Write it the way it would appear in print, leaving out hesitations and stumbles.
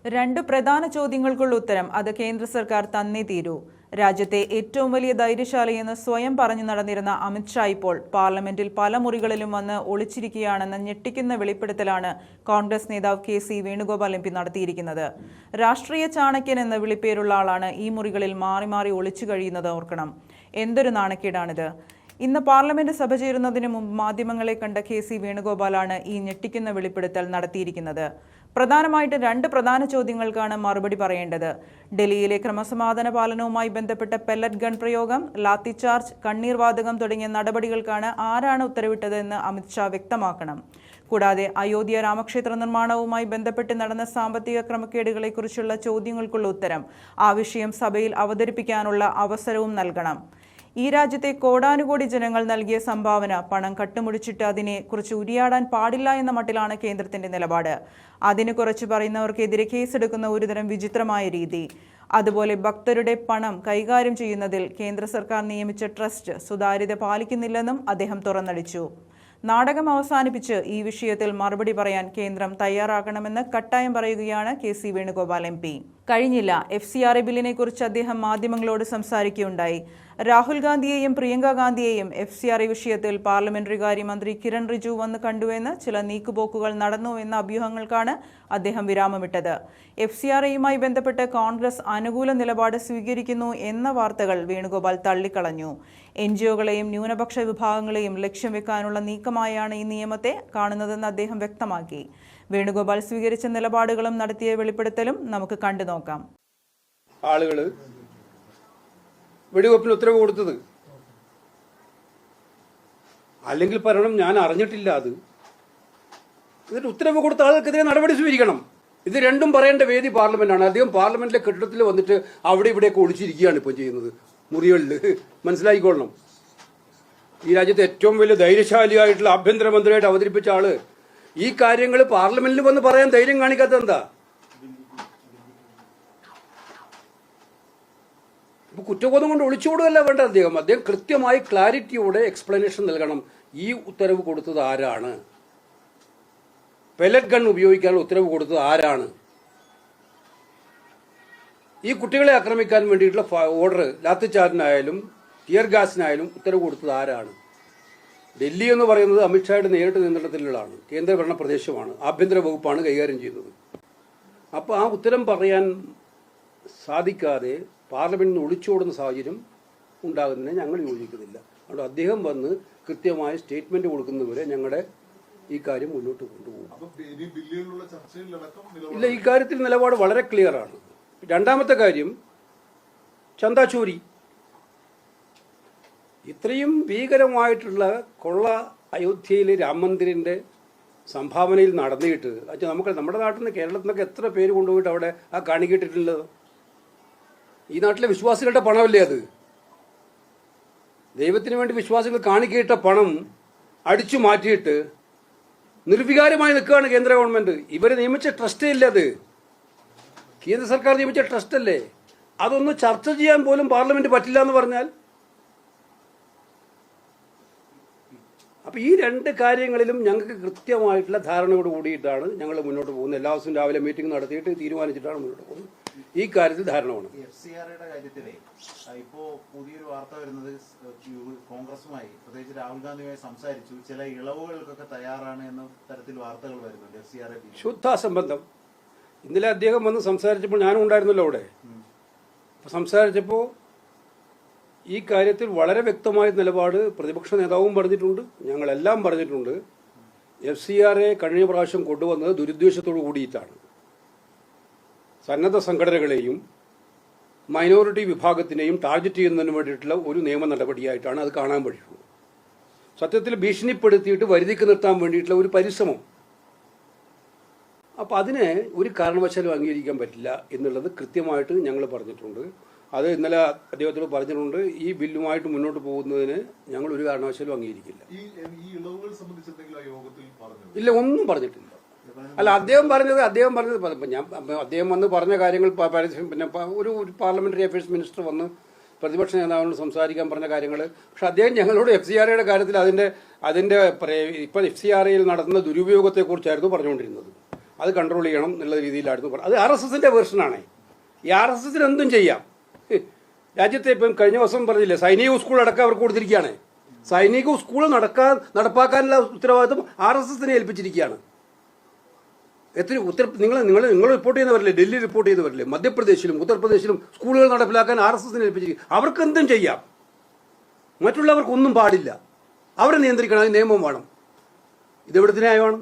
രണ്ട് പ്രധാന ചോദ്യങ്ങൾക്കുള്ള ഉത്തരം അത് കേന്ദ്ര സർക്കാർ തന്നേ തീരൂ. രാജ്യത്തെ ഏറ്റവും വലിയ ധൈര്യശാലിയെന്ന് സ്വയം പറഞ്ഞു നടന്നിരുന്ന അമിത്ഷാ ഇപ്പോൾ പാർലമെന്റിൽ പല മുറികളിലും വന്ന് ഒളിച്ചിരിക്കുകയാണെന്ന ഞെട്ടിക്കുന്ന വെളിപ്പെടുത്തലാണ് കോൺഗ്രസ് നേതാവ് KC വേണുഗോപാൽ MP നടത്തിയിരിക്കുന്നത്. രാഷ്ട്രീയ ചാണക്യൻ എന്ന വിളിപ്പേരുള്ള ആളാണ് ഈ മുറികളിൽ മാറി മാറി ഒളിച്ചു കഴിയുന്നത് ഓർക്കണം. എന്തൊരു നാണക്കേടാണിത്. ഇന്ന് പാർലമെന്റ് സഭ ചേരുന്നതിന് മുമ്പ് മാധ്യമങ്ങളെ കണ്ട KC വേണുഗോപാലാണ് ഈ ഞെട്ടിക്കുന്ന വെളിപ്പെടുത്തൽ നടത്തിയിരിക്കുന്നത്. പ്രധാനമായിട്ട് രണ്ട് പ്രധാന ചോദ്യങ്ങൾക്കാണ് മറുപടി പറയേണ്ടത്. ഡൽഹിയിലെ ക്രമസമാധാന പാലനവുമായി ബന്ധപ്പെട്ട പെല്ലറ്റ് ഗൺ പ്രയോഗം, ലാത്തി ചാർജ്, കണ്ണീർ വാതകം തുടങ്ങിയ നടപടികൾക്കാണ് ആരാണ് ഉത്തരവിട്ടതെന്ന് അമിത്ഷാ വ്യക്തമാക്കണം. കൂടാതെ അയോധ്യ രാമക്ഷേത്ര നിർമ്മാണവുമായി ബന്ധപ്പെട്ട് നടന്ന സാമ്പത്തിക ക്രമക്കേടുകളെക്കുറിച്ചുള്ള ചോദ്യങ്ങൾക്കുള്ള ഉത്തരം ആ വിഷയം സഭയിൽ അവതരിപ്പിക്കാനുള്ള അവസരവും നൽകണം. ഈ രാജ്യത്തെ കോടാനുകോടി ജനങ്ങൾ നൽകിയ സംഭാവന പണം കട്ടുമുടിച്ചിട്ട് അതിനെ കുറിച്ച് ഉരിയാടാൻ പാടില്ല എന്ന മട്ടിലാണ് കേന്ദ്രത്തിന്റെ നിലപാട്. അതിന് കുറച്ച് പറയുന്നവർക്കെതിരെ കേസെടുക്കുന്ന ഒരുതരം വിചിത്രമായ രീതി. അതുപോലെ ഭക്തരുടെ പണം കൈകാര്യം ചെയ്യുന്നതിൽ കേന്ദ്ര സർക്കാർ നിയമിച്ച ട്രസ്റ്റ് സുതാര്യത പാലിക്കുന്നില്ലെന്നും അദ്ദേഹം തുറന്നടിച്ചു. നാടകം അവസാനിപ്പിച്ച് ഈ വിഷയത്തിൽ മറുപടി പറയാൻ കേന്ദ്രം തയ്യാറാകണമെന്ന് കട്ടായം പറയുകയാണ് KC വേണുഗോപാൽ MP. കഴിഞ്ഞില്ല. FCRA ബില്ലിനെ കുറിച്ച് അദ്ദേഹം മാധ്യമങ്ങളോട് സംസാരിക്കുകയുണ്ടായി. രാഹുൽ ഗാന്ധിയെയും പ്രിയങ്ക ഗാന്ധിയെയും FCRA വിഷയത്തിൽ പാർലമെന്ററി കാര്യമന്ത്രി കിരൺ റിജു വന്ന് കണ്ടുവെന്ന് ചില നീക്കുപോക്കുകൾ നടന്നുവെന്ന അഭ്യൂഹങ്ങൾക്കാണ് അദ്ദേഹം വിരാമമിട്ടത്. FCRAയുമായി ബന്ധപ്പെട്ട് കോൺഗ്രസ് അനുകൂല നിലപാട് സ്വീകരിക്കുന്നു എന്ന വാർത്തകൾ വേണുഗോപാൽ തള്ളിക്കളഞ്ഞു. NGOകളെയും ന്യൂനപക്ഷ വിഭാഗങ്ങളെയും ലക്ഷ്യം വെക്കാനുള്ള നീക്കമായാണ് ഈ നിയമത്തെ കാണുന്നതെന്ന് അദ്ദേഹം വ്യക്തമാക്കി. വേണുഗോപാൽ സ്വീകരിച്ച നിലപാടുകളും നടത്തിയ വെളിപ്പെടുത്തലും നമുക്ക് കണ്ടു നോക്കാം. ആളുകള് വെടിവെപ്പിന് ഉത്തരവ് കൊടുത്തത് അല്ലെങ്കിൽ പറയണം ഞാൻ അറിഞ്ഞിട്ടില്ല. അത് ഇതിന് ഉത്തരവ് കൊടുത്ത ആൾക്കെതിരെ നടപടി സ്വീകരിക്കണം. ഇത് രണ്ടും പറയേണ്ട വേദി പാർലമെന്റാണ്. അദ്ദേഹം പാർലമെന്റിലെ കെട്ടിടത്തിൽ വന്നിട്ട് അവിടെ ഇവിടെയൊക്കെ ഒളിച്ചിരിക്കുകയാണ് ഇപ്പോൾ ചെയ്യുന്നത് മുറികളിൽ. മനസ്സിലാക്കിക്കൊള്ളണം. ഈ രാജ്യത്തെ ഏറ്റവും വലിയ ധൈര്യശാലിയായിട്ടുള്ള ആഭ്യന്തരമന്ത്രിയായിട്ട് അവതരിപ്പിച്ച ആള് ഈ കാര്യങ്ങൾ പാർലമെന്റിൽ വന്ന് പറയാൻ ധൈര്യം കാണിക്കാത്തത് എന്താ? ഇപ്പൊ കുറ്റബോധം കൊണ്ട് ഒളിച്ചോടുകയല്ല വേണ്ട. അദ്ദേഹം കൃത്യമായി ക്ലാരിറ്റിയോടെ എക്സ്പ്ലനേഷൻ നൽകണം. ഈ ഉത്തരവ് കൊടുത്തത് ആരാണ്? പെല്ലറ്റ് ഗൺ ഉപയോഗിക്കാനുള്ള ഉത്തരവ് കൊടുത്തത് ആരാണ്? ഈ കുട്ടികളെ ആക്രമിക്കാൻ വേണ്ടിയിട്ടുള്ള ഓർഡർ ലാത്തിച്ചാർജിനായാലും ടിയർ ഗ്യാസിനായാലും ഉത്തരവ് കൊടുത്തത് ആരാണ്? ഡൽഹി എന്ന് പറയുന്നത് അമിത്ഷായുടെ നേരിട്ട് നിയന്ത്രണത്തിലുള്ളതാണ്. കേന്ദ്രഭരണ പ്രദേശമാണ്. ആഭ്യന്തര വകുപ്പാണ് കൈകാര്യം ചെയ്യുന്നത്. അപ്പോൾ ആ ഉത്തരം പറയാൻ സാധിക്കാതെ പാർലമെന്റിൽ നിന്ന് ഒളിച്ചോടുന്ന സാഹചര്യം ഉണ്ടാകുന്നതിനെ ഞങ്ങൾ യോജിക്കുന്നില്ല. അതുകൊണ്ട് അദ്ദേഹം വന്ന് കൃത്യമായ സ്റ്റേറ്റ്മെന്റ് കൊടുക്കുന്നവരെ ഞങ്ങളുടെ ഈ കാര്യം മുന്നോട്ട് കൊണ്ടുപോകും. ഇല്ല, ഈ കാര്യത്തിൽ നിലപാട് വളരെ ക്ലിയർ ആണ്. രണ്ടാമത്തെ കാര്യം, ചന്ദാചോരി. ഇത്രയും ഭീകരമായിട്ടുള്ള കൊള്ള അയോധ്യയിലെ രാം മന്ദിരിന്റെ സംഭാവനയിൽ നടന്നിട്ട് നമുക്ക് നമ്മുടെ നാട്ടിൽ നിന്ന് കേരളത്തിൽ നിന്നൊക്കെ എത്ര പേര് കൊണ്ടുപോയിട്ട് അവിടെ ആ കാണിക്കിട്ടിട്ടുള്ളത്? ഈ നാട്ടിലെ വിശ്വാസികളുടെ പണമല്ലേ അത്? ദൈവത്തിന് വേണ്ടി വിശ്വാസികൾ കാണിക്കിട്ട പണം അടിച്ചു മാറ്റിയിട്ട് നിർവികാരമായി നിൽക്കുകയാണ് കേന്ദ്ര ഗവൺമെന്റ്. ഇവരെ നിയമിച്ച ട്രസ്റ്റേ ഇല്ല. അത് കേന്ദ്ര സർക്കാർ നിയമിച്ച ട്രസ്റ്റ് അല്ലേ? അതൊന്ന് ചർച്ച ചെയ്യാൻ പോലും പാർലമെന്റ് പറ്റില്ല എന്ന് പറഞ്ഞാൽ, അപ്പൊ ഈ രണ്ട് കാര്യങ്ങളിലും ഞങ്ങൾക്ക് കൃത്യമായിട്ടുള്ള ധാരണയോട് കൂടിയിട്ടാണ് ഞങ്ങൾ മുന്നോട്ട് പോകുന്നത്. എല്ലാ ദിവസവും രാവിലെ മീറ്റിംഗ് നടത്തിയിട്ട് തീരുമാനിച്ചിട്ടാണ് മുന്നോട്ട് പോകുന്നത്. ഈ കാര്യത്തിൽ ധാരണ വേണം. FCRAയുടെ കാര്യത്തിലെ ഇപ്പോ പുതിയൊരു വാർത്ത വരുന്നത് കോൺഗ്രസുമായി പ്രത്യേകിച്ച് രാഹുൽ ഗാന്ധിയുമായി സംസാരിച്ചു, ചില ഇളവുകൾക്കൊക്കെ തയ്യാറാണ് എന്ന തരത്തിൽ വാർത്തകൾ വരുന്നുണ്ട്. FCRA ശുദ്ധാസംബന്ധം. ഇന്നലെ അദ്ദേഹം വന്ന് സംസാരിച്ചപ്പോൾ ഞാനും ഉണ്ടായിരുന്നല്ലോ അവിടെ. സംസാരിച്ചപ്പോൾ ഈ കാര്യത്തിൽ വളരെ വ്യക്തമായ നിലപാട് പ്രതിപക്ഷ നേതാവും പറഞ്ഞിട്ടുണ്ട്, ഞങ്ങളെല്ലാം പറഞ്ഞിട്ടുണ്ട്. FCRA കഴിഞ്ഞ പ്രാവശ്യം കൊണ്ടുവന്നത് ദുരുദ്ദേശത്തോടു കൂടിയിട്ടാണ്. സന്നദ്ധ സംഘടനകളെയും മൈനോറിറ്റി വിഭാഗത്തിനെയും ടാർഗറ്റ് ചെയ്യുന്നതിന് വേണ്ടിയിട്ടുള്ള ഒരു നിയമ നടപടിയായിട്ടാണ് അത് കാണാൻ കഴിയുന്നത്. സത്യത്തിൽ ഭീഷണിപ്പെടുത്തിയിട്ട് വരുതിക്ക് നിർത്താൻ വേണ്ടിയിട്ടുള്ള ഒരു പരിശ്രമം. അപ്പം അതിനെ ഒരു കാരണവശാലും അംഗീകരിക്കാൻ പറ്റില്ല എന്നുള്ളത് കൃത്യമായിട്ട് ഞങ്ങൾ പറഞ്ഞിട്ടുണ്ട്. അത് ഇന്നലെ അദ്ദേഹത്തോട് പറഞ്ഞിട്ടുണ്ട്. ഈ ബില്ലുമായിട്ട് മുന്നോട്ട് പോകുന്നതിന് ഞങ്ങൾ ഒരു കാരണവശാലും അംഗീകരിക്കില്ല. ഇല്ല, ഒന്നും പറഞ്ഞിട്ടില്ല. അല്ല, അദ്ദേഹം പറഞ്ഞത് അദ്ദേഹം വന്ന് പറഞ്ഞ കാര്യങ്ങൾ പിന്നെ ഒരു പാർലമെന്ററി അഫയേഴ്സ് മിനിസ്റ്റർ വന്ന് പ്രതിപക്ഷ നേതാവിനോട് സംസാരിക്കാൻ പറഞ്ഞ കാര്യങ്ങൾ. പക്ഷെ അദ്ദേഹം ഞങ്ങളോട് FCRAയുടെ കാര്യത്തിൽ അതിന്റെ ഇപ്പോൾ FCRAയിൽ നടത്തുന്ന ദുരുപയോഗത്തെക്കുറിച്ചായിരുന്നു പറഞ്ഞുകൊണ്ടിരുന്നത്. അത് കൺട്രോൾ ചെയ്യണം എന്നുള്ള രീതിയിലായിരുന്നു പറഞ്ഞത്. അത് RSSന്റെ വേർഷനാണ്. ഈ RSSന് എന്തും ചെയ്യാം. രാജ്യത്തെ ഇപ്പം കഴിഞ്ഞ ദിവസം പറഞ്ഞില്ലേ, സൈനിക സ്കൂൾ അടക്കം അവർക്ക് കൊടുത്തിരിക്കുകയാണ്. സൈനിക സ്കൂൾ നടപ്പാക്കാനുള്ള ഉത്തരവാദിത്വം RSSനെ ഏൽപ്പിച്ചിരിക്കുകയാണ്. നിങ്ങൾ റിപ്പോർട്ട് ചെയ്യുന്നവരില്ലേ, ഡൽഹി റിപ്പോർട്ട് ചെയ്യുന്നവരില്ലേ, മധ്യപ്രദേശിലും ഉത്തർപ്രദേശിലും സ്കൂളുകൾ നടപ്പിലാക്കാൻ RSSനെ ഏൽപ്പിച്ചിരിക്കുക. അവർക്ക് എന്തും ചെയ്യാം, മറ്റുള്ളവർക്കൊന്നും പാടില്ല. അവരെ നിയന്ത്രിക്കണം, നിയമം വേണം. ഇതെവിടുത്തെ ന്യായമാണ്?